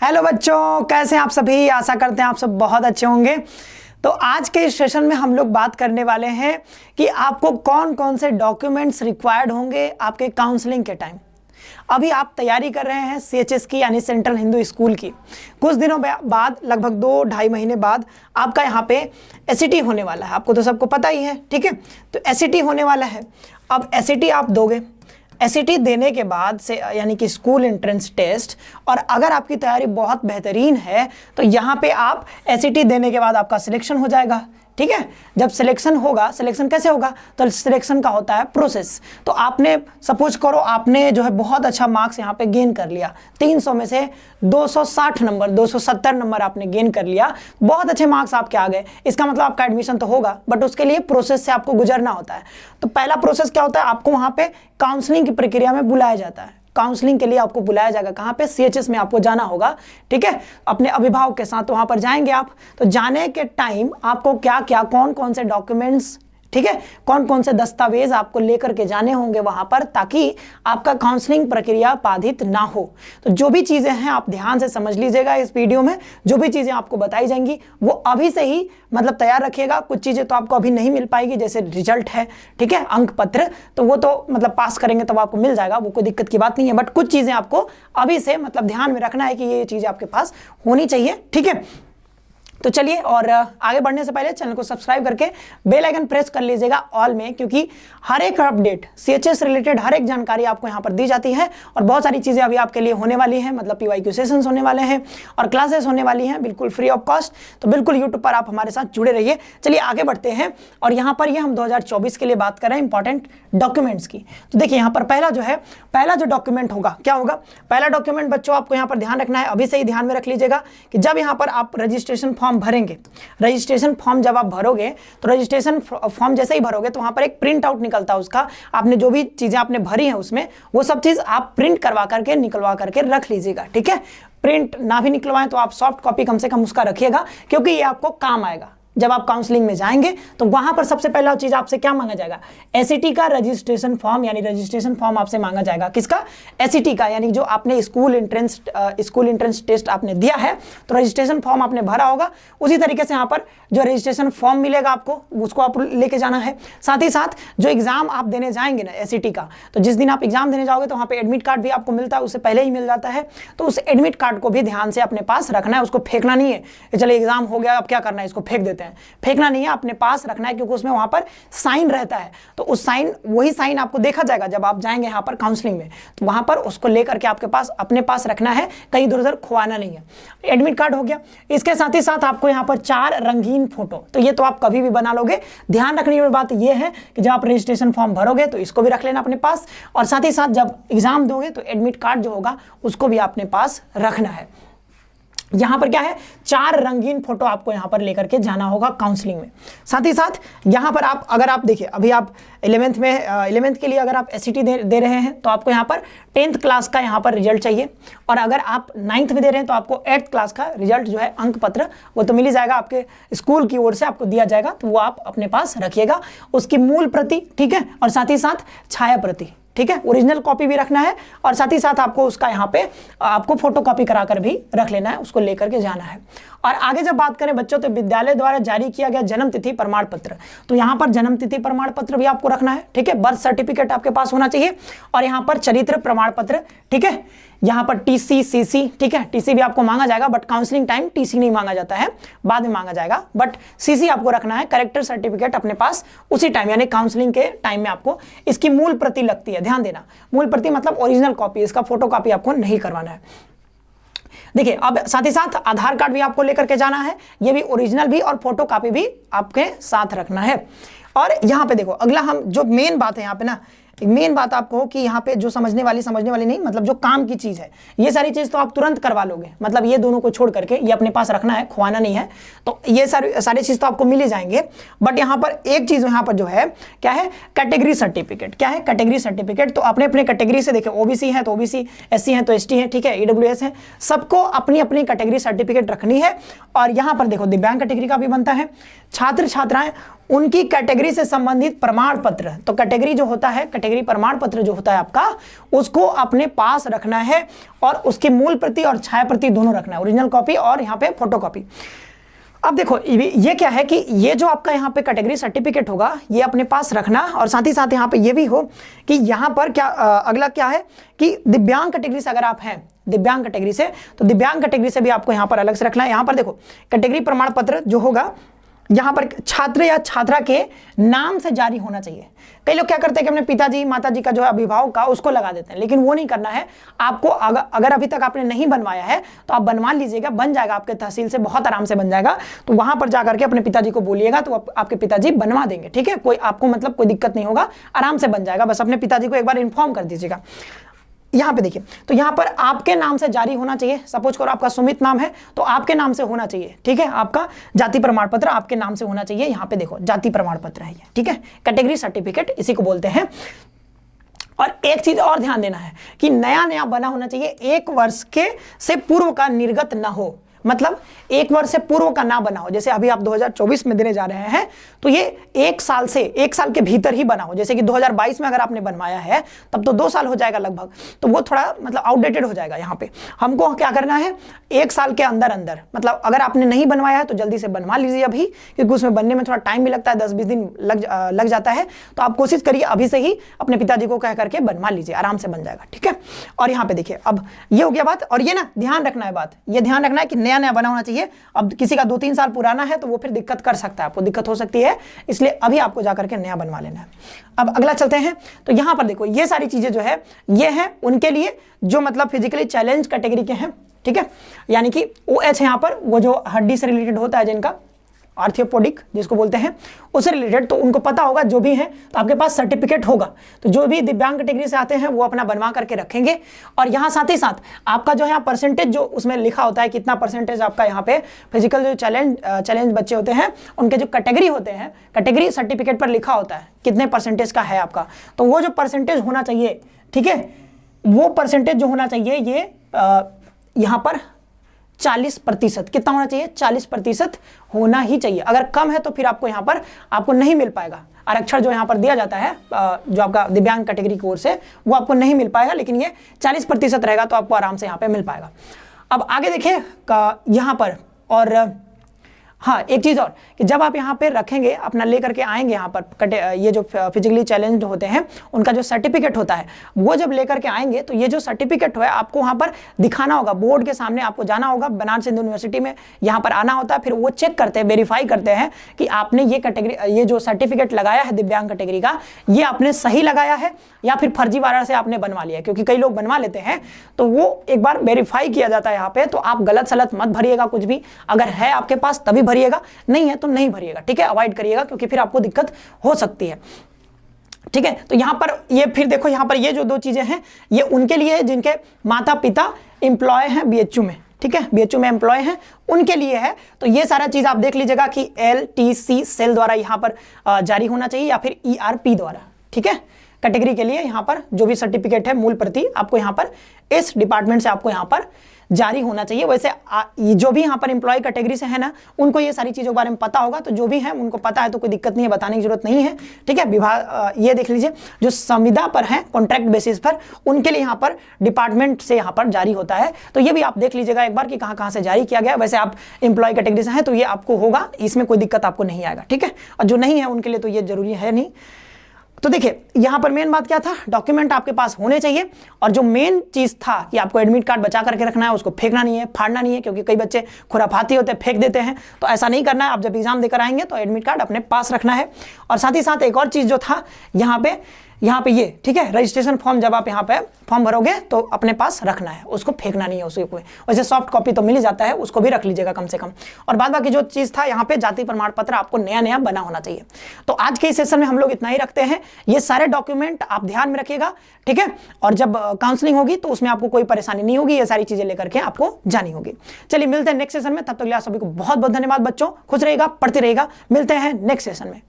Hello बच्चों, कैसे हैं आप सभी। आशा करते हैं आप सब बहुत अच्छे होंगे। तो आज के इस सेशन में हम लोग बात करने वाले हैं कि आपको कौन कौन से डॉक्यूमेंट्स रिक्वायर्ड होंगे आपके काउंसलिंग के टाइम। अभी आप तैयारी कर रहे हैं सीएचएस की यानी सेंट्रल हिंदू स्कूल की। कुछ दिनों बाद लगभग 2-2.5 महीने बाद आपका यहाँ पे एसईटी होने वाला है। आपको तो सबको पता ही है, ठीक है। तो एसईटी होने वाला है। अब एसईटी आप दोगे, एसईटी देने के बाद से यानी कि स्कूल एंट्रेंस टेस्ट, और अगर आपकी तैयारी बहुत बेहतरीन है तो यहाँ पे आप एसईटी देने के बाद आपका सिलेक्शन हो जाएगा, ठीक है। जब सिलेक्शन होगा, सिलेक्शन कैसे होगा, तो सिलेक्शन का होता है प्रोसेस। तो आपने सपोज करो आपने जो है बहुत अच्छा मार्क्स यहाँ पे गेन कर लिया, 300 में से 260 नंबर 270 नंबर आपने गेन कर लिया, बहुत अच्छे मार्क्स आपके आ गए। इसका मतलब आपका एडमिशन तो होगा, बट उसके लिए प्रोसेस से आपको गुजरना होता है। तो पहला प्रोसेस क्या होता है, आपको वहाँ पे काउंसलिंग की प्रक्रिया में बुलाया जाता है। काउंसलिंग के लिए आपको बुलाया जाएगा, कहाँ पे, सीएचएस में आपको जाना होगा, ठीक है। अपने अभिभावक के साथ वहां पर जाएंगे आप। तो जाने के टाइम आपको क्या क्या कौन कौन से डॉक्यूमेंट्स, ठीक है, कौन कौन से दस्तावेज आपको लेकर के जाने होंगे वहां पर, ताकि आपका काउंसलिंग प्रक्रिया बाधित ना हो। तो जो भी चीजें हैं आप ध्यान से समझ लीजिएगा इस वीडियो में। जो भी चीजें आपको बताई जाएंगी वो अभी से ही मतलब तैयार रखिएगा। कुछ चीजें तो आपको अभी नहीं मिल पाएगी, जैसे रिजल्ट है, ठीक है, अंक पत्र, तो वो तो मतलब पास करेंगे तब आपको मिल जाएगा, वो कोई दिक्कत की बात नहीं है। बट कुछ चीजें आपको अभी से मतलब ध्यान में रखना है कि ये चीजें आपके पास होनी चाहिए, ठीक है। तो चलिए, और आगे बढ़ने से पहले चैनल को सब्सक्राइब करके बेल आइकन प्रेस कर लीजिएगा ऑल में, क्योंकि हर एक अपडेट सीएचएस रिलेटेड हर एक जानकारी आपको यहाँ पर दी जाती है। और बहुत सारी चीज़ें अभी आपके लिए होने वाली हैं, मतलब पीवाईक्यू सेशंस होने वाले हैं और क्लासेस होने वाली हैं बिल्कुल फ्री ऑफ कॉस्ट। तो बिल्कुल यूट्यूब पर आप हमारे साथ जुड़े रहिए। चलिए आगे बढ़ते हैं। और यहाँ पर हम 2024 के लिए बात कर रहे हैं इंपॉर्टेंट डॉक्यूमेंट्स की। तो देखिए यहाँ पर पहला जो डॉक्यूमेंट होगा, क्या होगा, पहला डॉक्यूमेंट बच्चों आपको यहाँ पर ध्यान रखना है, अभी से ही ध्यान में रख लीजिएगा कि जब यहाँ पर आप रजिस्ट्रेशन फॉर्म भरेंगे, रजिस्ट्रेशन फॉर्म जब आप भरोगे तो रजिस्ट्रेशन फॉर्म जैसे ही भरोगे तो वहां पर एक प्रिंट आउट निकलता है उसका। आपने जो भी चीजें आपने भरी हैं उसमें वो सब चीज आप प्रिंट करवा करके निकलवा करके रख लीजिएगा, ठीक है। प्रिंट ना भी निकलवाएं तो आप सॉफ्ट कॉपी कम से कम उसका रखिएगा, क्योंकि ये आपको काम आएगा। जब आप काउंसलिंग में जाएंगे तो वहां पर सबसे पहला चीज आपसे क्या मांगा जाएगा, एसईटी का रजिस्ट्रेशन फॉर्म, यानी रजिस्ट्रेशन फॉर्म आपसे मांगा जाएगा। किसका, एसईटी का, यानी जो आपने स्कूल एंट्रेंस टेस्ट आपने दिया है, तो रजिस्ट्रेशन फॉर्म आपने भरा होगा, उसी तरीके से यहाँ पर जो रजिस्ट्रेशन फॉर्म मिलेगा आपको उसको आप लेके जाना है। साथ ही साथ जो एग्जाम आप देने जाएंगे ना एसईटी का, तो जिस दिन आप एग्जाम देने जाओगे तो वहाँ पे एडमिट कार्ड भी आपको मिलता है, उससे पहले ही मिल जाता है। तो उस एडमिट कार्ड को भी ध्यान से अपने पास रखना है, उसको फेंकना नहीं है कि चलिए एग्जाम हो गया अब क्या करना है, इसको फेंक देते हैं। फेंकना नहीं है, अपने पास रखना है, क्योंकि उसमें वहां पर साइन रहता है। तो उस साइन, वही साइन आपको देखा जाएगा जब आप जाएंगे यहाँ पर काउंसलिंग में, तो वहां पर उसको लेकर के आपके पास अपने पास रखना है, कहीं इधर उधर खुआना नहीं है। एडमिट कार्ड हो गया। इसके साथ ही साथ आपको यहाँ पर 4 रंगीन फोटो, तो ये तो आप कभी भी बना लोगे। ध्यान रखने वाली बात ये है कि जब आप रजिस्ट्रेशन फॉर्म भरोगे तो इसको भी रख लेना अपने पास, और साथ ही साथ जब एग्जाम दोगे तो एडमिट कार्ड जो होगा उसको भी अपने पास रखना है। यहां पर क्या है, 4 रंगीन फोटो आपको यहां पर लेकर के जाना होगा काउंसलिंग में। साथ ही साथ यहां पर आप, अगर आप देखिए अभी आप 11th के लिए अगर आप एसईटी दे रहे हैं तो आपको यहां पर 10th क्लास का यहां पर रिजल्ट चाहिए, और अगर आप 9th में दे रहे हैं तो आपको 8th क्लास का रिजल्ट जो है, अंक पत्र, वो तो मिल ही जाएगा, आपके स्कूल की ओर से आपको दिया जाएगा, तो वो आप अपने पास रखिएगा। उसकी मूल प्रति, ठीक है, और साथ ही साथ छाया प्रति, ठीक है, ओरिजिनल कॉपी भी रखना है, और साथ ही साथ आपको उसका यहाँ पे आपको फोटो कॉपी कराकर भी रख लेना है, उसको लेकर के जाना है। और आगे जब बात करें बच्चों, तो विद्यालय द्वारा जारी किया गया जन्म तिथि प्रमाण पत्र, तो यहाँ पर जन्म तिथि प्रमाण पत्र भी आपको रखना है, ठीक है। बर्थ सर्टिफिकेट आपके पास होना चाहिए, और यहाँ पर चरित्र प्रमाण पत्र, ठीक है। यहाँ पर टीसी, सीसी, ठीक है, टीसी भी आपको मांगा जाएगा, बट काउंसलिंग टाइम टीसी नहीं मांगा जाता है, बाद में मांगा जाएगा, बट सीसी आपको रखना है। कैरेक्टर सर्टिफिकेट अपने पास उसी टाइम, यानी काउंसलिंग के टाइम में आपको इसकी मूल प्रति लगती है, ध्यान देना, मूल प्रति मतलब ओरिजिनल कॉपी, इसका फोटो कॉपी आपको नहीं करवाना है। देखिए, अब साथ ही साथ आधार कार्ड भी आपको लेकर के जाना है, ये भी ओरिजिनल भी और फोटो कॉपी भी आपके साथ रखना है। और यहाँ पे देखो, अगला हम जो मेन बात है यहाँ पे ना, मेन बात आपको कि यहाँ पे जो समझने वाली नहीं, मतलब जो काम की चीज है, ये सारी चीज तो आप तुरंत करवा लोगे, मतलब ये दोनों को छोड़ करके ये अपने पास रखना है, खुआना नहीं है। तो ये सारी चीज तो आपको मिल ही जाएंगे, बट यहाँ पर एक चीज यहाँ पर जो है क्या है, कैटेगरी सर्टिफिकेट। क्या है कैटेगरी सर्टिफिकेट, तो अपने अपने कैटेगरी से देखिए, ओबीसी है तो ओबीसी, एससी है तो एसटी है, ठीक है, ईडब्ल्यूएस है, सबको अपनी अपनी कैटेगरी सर्टिफिकेट रखनी है। और यहाँ पर देखो दिव्यांग कैटेगरी का भी बनता है, छात्र छात्राएं उनकी कैटेगरी से संबंधित प्रमाण पत्र, तो कैटेगरी जो होता है, कैटेगरी प्रमाण पत्र जो होता है आपका, उसको अपने पास रखना है और उसकी मूल प्रति और छाया प्रति दोनों रखना है, ओरिजिनल कॉपी और यहाँ पे फोटो कॉपी। अब देखो ये क्या है कि ये जो आपका यहाँ पे कैटेगरी सर्टिफिकेट होगा ये अपने पास रखना, और साथ ही साथ यहाँ पे ये भी हो कि यहाँ पर क्या अगला क्या है कि दिव्यांग कैटेगरी से अगर आप हैं, दिव्यांग कैटेगरी से, तो दिव्यांग कैटेगरी से भी आपको यहाँ पर अलग से रखना है। यहाँ पर देखो कैटेगरी प्रमाण पत्र जो होगा यहाँ पर छात्र या छात्रा के नाम से जारी होना चाहिए। कई लोग क्या करते हैं कि अपने पिताजी माताजी का जो है अभिभावक का उसको लगा देते हैं, लेकिन वो नहीं करना है आपको। अगर अभी तक आपने नहीं बनवाया है तो आप बनवा लीजिएगा, बन जाएगा आपके तहसील से, बहुत आराम से बन जाएगा। तो वहां पर जाकर के अपने पिताजी को बोलिएगा तो आपके पिताजी बनवा देंगे, ठीक है। कोई आपको मतलब कोई दिक्कत नहीं होगा, आराम से बन जाएगा, बस अपने पिताजी को एक बार इन्फॉर्म कर दीजिएगा। यहाँ पे देखिए, तो यहाँ पर आपके नाम से जारी होना चाहिए। सपोज करो आपका सुमित नाम है तो आपके नाम से होना चाहिए, ठीक है। आपका जाति प्रमाण पत्र आपके नाम से होना चाहिए। यहाँ पे देखो जाति प्रमाण पत्र है ये, ठीक है, कैटेगरी सर्टिफिकेट इसी को बोलते हैं। और एक चीज और ध्यान देना है कि नया बना होना चाहिए, 1 वर्ष के से पूर्व का निर्गत ना हो, मतलब 1 वर्ष से पूर्व का ना बना हो। जैसे अभी आप 2024 में देने जा रहे हैं तो ये 1 साल के भीतर ही बना हो। जैसे कि 2022 में अगर आपने बनवाया है तब तो 2 साल हो जाएगा लगभग, तो वो थोड़ा मतलब आउटडेटेड हो जाएगा। यहाँ पे हमको क्या करना है, 1 साल के अंदर मतलब अगर आपने नहीं बनवाया है तो जल्दी से बनवा लीजिए अभी, क्योंकि उसमें बनने में थोड़ा टाइम भी लगता है, 10-20 दिन लग जाता है। तो आप कोशिश करिए अभी से ही अपने पिताजी को कह करके बनवा लीजिए, आराम से बन जाएगा, ठीक है। और यहाँ पे देखिए, अब ये हो गया बात। और ये ना ध्यान रखना है, बात ये ध्यान रखना है कि नया बना होना चाहिए। अब किसी का 2-3 साल पुराना है तो वो फिर दिक्कत कर सकता है, आपको दिक्कत हो सकती है, इसलिए अभी आपको जाकर के नया बनवा लेना है। अब अगला चलते हैं, तो यहां पर देखो ये सारी चीजें जो है ये है उनके लिए जो मतलब फिजिकली चैलेंज कैटेगरी के हैं, ठीक है। यानी कि OH यहां पर वो जो हड्डी से रिलेटेड होता है, जिनका आर्थ्रोपोडिक जिसको बोलते हैं, उससे रिलेटेड, तो उनको पता होगा जो भी है, तो आपके पास सर्टिफिकेट होगा। तो जो भी दिव्यांग कैटेगरी से आते हैं वो अपना बनवा करके रखेंगे। और यहाँ साथ ही साथ आपका जो है परसेंटेज जो उसमें लिखा होता है, कितना परसेंटेज आपका यहाँ पे फिजिकल जो चैलेंज बच्चे होते हैं उनके जो कैटेगरी होते हैं, कैटेगरी सर्टिफिकेट पर लिखा होता है कितने परसेंटेज का है आपका। तो वो जो परसेंटेज होना चाहिए, ठीक है, वो परसेंटेज जो होना चाहिए ये यहाँ पर 40%, कितना होना चाहिए, 40% होना ही चाहिए। अगर कम है तो फिर आपको यहाँ पर आपको नहीं मिल पाएगा आरक्षण जो यहाँ पर दिया जाता है, जो आपका दिव्यांग कैटेगरी की ओर से, वो आपको नहीं मिल पाएगा, लेकिन ये 40% रहेगा तो आपको आराम से यहाँ पे मिल पाएगा। अब आगे देखिए यहाँ पर, और हाँ एक चीज़ और कि जब आप यहाँ पे रखेंगे अपना लेकर के आएंगे यहाँ पर ये जो फिजिकली चैलेंज्ड होते हैं उनका जो सर्टिफिकेट होता है वो जब लेकर के आएंगे तो ये जो सर्टिफिकेट है आपको वहाँ पर दिखाना होगा, बोर्ड के सामने आपको जाना होगा, बनारस हिंदू यूनिवर्सिटी में यहाँ पर आना होता है। फिर वो चेक करते हैं, वेरीफाई करते हैं कि आपने ये कैटेगरी, ये जो सर्टिफिकेट लगाया है दिव्यांग कैटेगरी का, ये आपने सही लगाया है या फिर फर्जीवाड़ा से आपने बनवा लिया। क्योंकि कई लोग बनवा लेते हैं तो वो एक बार वेरीफाई किया जाता है यहाँ पे। तो आप गलत सलत मत भरिएगा कुछ भी, अगर है आपके पास तभी भरिएगा, नहीं है तो नहीं भरिएगा, ठीक है, अवॉइड करिएगा क्योंकि फिर आपको दिक्कत हो सकती है, ठीक है। तो यहां पर ये फिर देखो यहाँ पर ये जो 2 चीजें हैं ये उनके लिए है जिनके माता पिता एम्प्लॉय हैं BHU में, ठीक है, BHU में एम्प्लॉय हैं उनके लिए है। तो ये सारा चीज आप देख लीजिएगा कि LTC सेल द्वारा यहाँ पर जारी होना चाहिए या फिर ERP द्वारा, ठीक है। कैटेगरी के लिए यहाँ पर जो भी सर्टिफिकेट है मूल प्रति आपको यहाँ पर इस डिपार्टमेंट से आपको यहाँ पर जारी होना चाहिए। वैसे जो भी यहाँ पर एम्प्लॉय कैटेगरी से है ना, उनको ये सारी चीज़ों के बारे में पता होगा, तो जो भी है उनको पता है तो कोई दिक्कत नहीं है, बताने की जरूरत नहीं है, ठीक है। विभाग ये देख लीजिए जो संविदा पर है कॉन्ट्रैक्ट बेसिस पर, उनके लिए यहाँ पर डिपार्टमेंट से यहाँ पर जारी होता है। तो ये भी आप देख लीजिएगा एक बार कि कहाँ से जारी किया गया। वैसे आप एम्प्लॉय कैटेगरी से हैं तो ये आपको होगा, इसमें कोई दिक्कत आपको नहीं आएगा, ठीक है। और जो नहीं है उनके लिए तो ये जरूरी है नहीं। तो देखिए यहाँ पर मेन बात क्या था, डॉक्यूमेंट आपके पास होने चाहिए। और जो मेन चीज़ था कि आपको एडमिट कार्ड बचा करके रखना है, उसको फेंकना नहीं है, फाड़ना नहीं है, क्योंकि कई बच्चे खुराफाती होते हैं, फेंक देते हैं, तो ऐसा नहीं करना है। आप जब एग्जाम देकर आएंगे तो एडमिट कार्ड अपने पास रखना है। और साथ ही साथ एक और चीज़ जो था यहाँ पे ये, ठीक है, रजिस्ट्रेशन फॉर्म जब आप यहाँ पे फॉर्म भरोगे तो अपने पास रखना है, उसको फेंकना नहीं है उसे कोई। वैसे सॉफ्ट कॉपी तो मिल ही जाता है, उसको भी रख लीजिएगा कम से कम। और बाद बाकी जो चीज़ था यहाँ पे जाति प्रमाण पत्र आपको नया बना होना चाहिए। तो आज के इस सेशन में हम लोग इतना ही रखते हैं। ये सारे डॉक्यूमेंट आप ध्यान में रखिएगा, ठीक है। और जब काउंसलिंग होगी तो उसमें आपको कोई परेशानी नहीं होगी, ये सारी चीज़ें लेकर के आपको जानी होगी। चलिए मिलते हैं नेक्स्ट सेशन में, तब तक के लिए आप सभी को बहुत बहुत धन्यवाद बच्चों, खुश रहिएगा, पढ़ते रहिएगा, मिलते हैं नेक्स्ट सेशन में।